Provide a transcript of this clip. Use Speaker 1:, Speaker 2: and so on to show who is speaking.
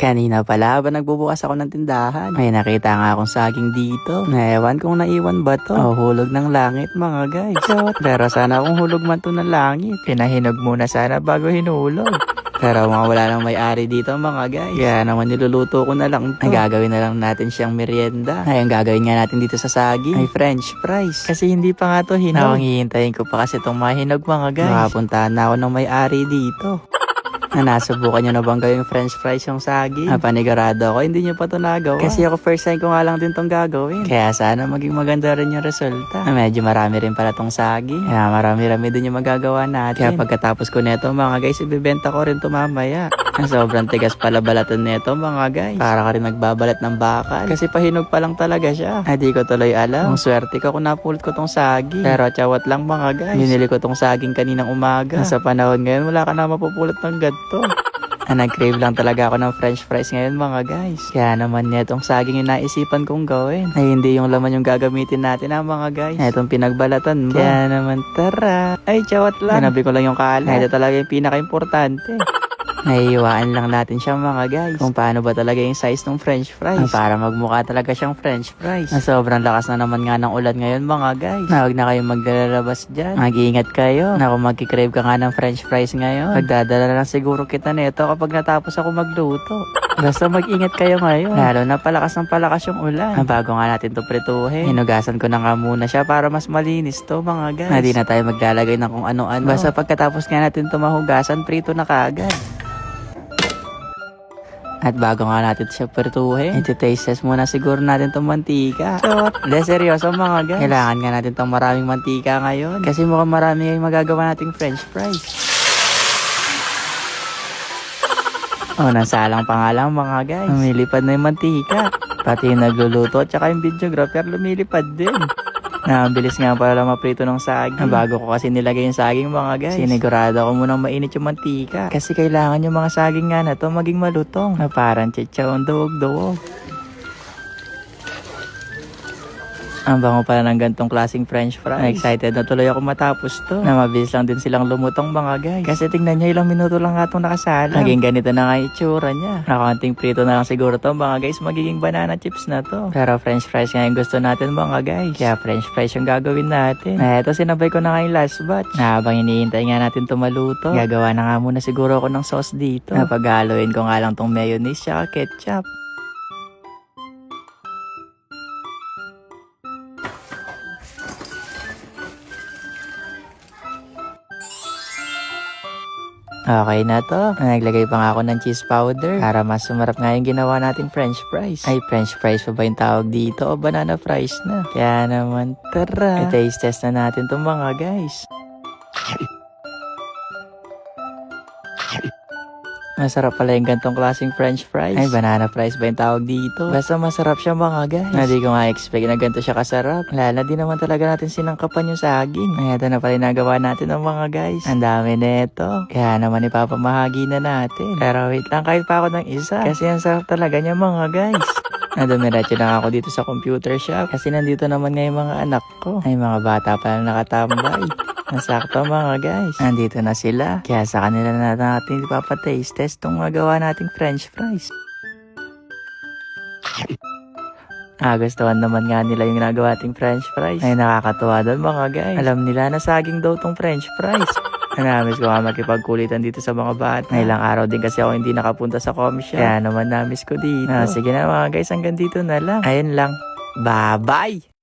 Speaker 1: Kanina pala ba nagbubukas ako ng tindahan? May nakita nga akong saging dito. Ewan kung naiwan ba to. O hulog ng langit mga guys. Pero sana kung hulog man to ng langit. Pinahinog muna sana bago hinulog. Pero mga wala nang may-ari dito mga guys. Kaya naman niluluto ko na lang to. Ay gagawin na lang natin siyang merienda. Ay ang gagawin nga natin dito sa saging ay french fries. Kasi hindi pa nga to hinog. Ang hihintayin ko pa kasi itong mahinog mga guys. Makapuntahan na ako ng may-ari dito. Nasubukan nyo na bang gawing french fries yung saging? Panigurado ako, hindi nyo pa ito nagawa. Kasi ako first time ko nga lang din itong gagawin. Kaya sana maging maganda rin yung resulta. Medyo marami rin pala itong saging. Kaya marami-rami din yung magagawa natin. Kaya pagkatapos ko neto mga guys, ibibenta ko rin ito mamaya. Sobrang tigas pala balatan neto mga guys. Para ka rin nagbabalat ng bakal. Kasi pahinog pa lang talaga siya. Hindi ko tuloy alam. Ang swerte ko kung napulot ko tong saging. Pero tsawat lang mga guys. Binili ko tong saging kaninang umaga. Sa panahon ngayon, wala ka na mapupulot ng ganito. Nag-crave lang talaga ako ng french fries ngayon mga guys. Kaya naman netong saging yung naisipan kong gawin. Ay hindi yung laman yung gagamitin natin mga guys. Itong pinagbalatan mo. Kaya naman tara. Ay tsawat lang. Sinabi ko lang yung kalat. Ito talaga yung pinaka-importante. Naiiwaan lang natin siya mga guys. Kung paano ba talaga yung size ng french fries. Para magmukha talaga siyang french fries. Sobrang lakas na naman nga ng ulan ngayon mga guys. Huwag na kayong maglalabas dyan. Mag-iingat kayo. Kung magkikrave ka nga ng french fries ngayon, magdadala lang siguro kita nito kapag natapos ako magluto. Basta mag-ingat kayo ngayon. Lalo na palakas ng palakas yung ulan. Bago nga natin to prituhin, hinugasan ko na nga muna siya para mas malinis to mga guys. Hindi na tayo maglalagay ng kung ano-ano. Basta pagkatapos nga natin to mahugasan, prito na kaagad. At bago nga natin siya prituhin, iti-taste test muna siguro natin itong mantika. De seryoso mga guys. Kailangan nga natin itong maraming mantika ngayon. Kasi mukhang marami yung magagawa nating french fries. Nasalang pa nga lang mga guys. Lumilipad na yung mantika. Pati yung nagluluto at saka yung videographer lumilipad din. Nabilis nga pala maprito ng saging. Bago ko kasi nilagay yung saging mga guys, sinigurado ko munang mainit yung mantika. Kasi kailangan yung mga saging nga na to maging malutong. Na parang chichaw duwog-duwog. Ang bango pala ng gantong klaseng french fries. Excited na tuloy ako matapos to. Na mabilis lang din silang lumutong mga guys. Kasi tingnan nyo, ilang minuto lang nga itong nakasalang. Naging ganito na nga yung itsura niya. Nakaunting prito na lang siguro to mga guys, magiging banana chips na to. Pero french fries nga yung gusto natin mga guys. Kaya french fries yung gagawin natin. Eto sinabay ko na nga yung last batch. Habang hinihintay nga natin to maluto, gagawa na nga muna siguro ako ng sauce dito. Napag-haluin ko nga lang tong mayonnaise at ketchup. Okay na to. Naglagay pa nga ako ng cheese powder para mas sumarap nga yung ginawa nating french fries. Ay, french fries pa ba yung tawag dito o banana fries na? Kaya naman, tara. I-taste test na natin itong mga guys. Masarap pala yung gantong klaseng french fries. Ay, banana fries ba yung tawag dito? Basta masarap siya mga guys. Hindi ko nga expect na ganito siya kasarap. Lala din naman talaga natin sinangkapan yung saging. Ay, ito na pala yung nagawa natin ng mga guys. Ang dami neto. Kaya naman ipapamahagi na natin. Pero wait lang, kahit pa ako ng isa. Kasi ang sarap talaga niya mga guys. Dumiretso lang ako dito sa computer shop. Kasi nandito naman nga yung mga anak ko. Ay, mga bata pa lang nakatambay. Nasakto mga guys. Nandito na sila. Kaya sa kanila na natin ipapataste test itong magawa nating french fries. Gustuhan naman nga nila yung nagawa nating french fries. Ay nakakatuwa doon mga guys. Alam nila na saging daw tong french fries. Namiss ko nga makipagkulitan dito sa mga bata. Ilang araw din kasi ako hindi nakapunta sa coffee shop. Kaya naman namiss ko dito. Sige na mga guys, hanggang dito na lang. Ayun lang. Bye-bye!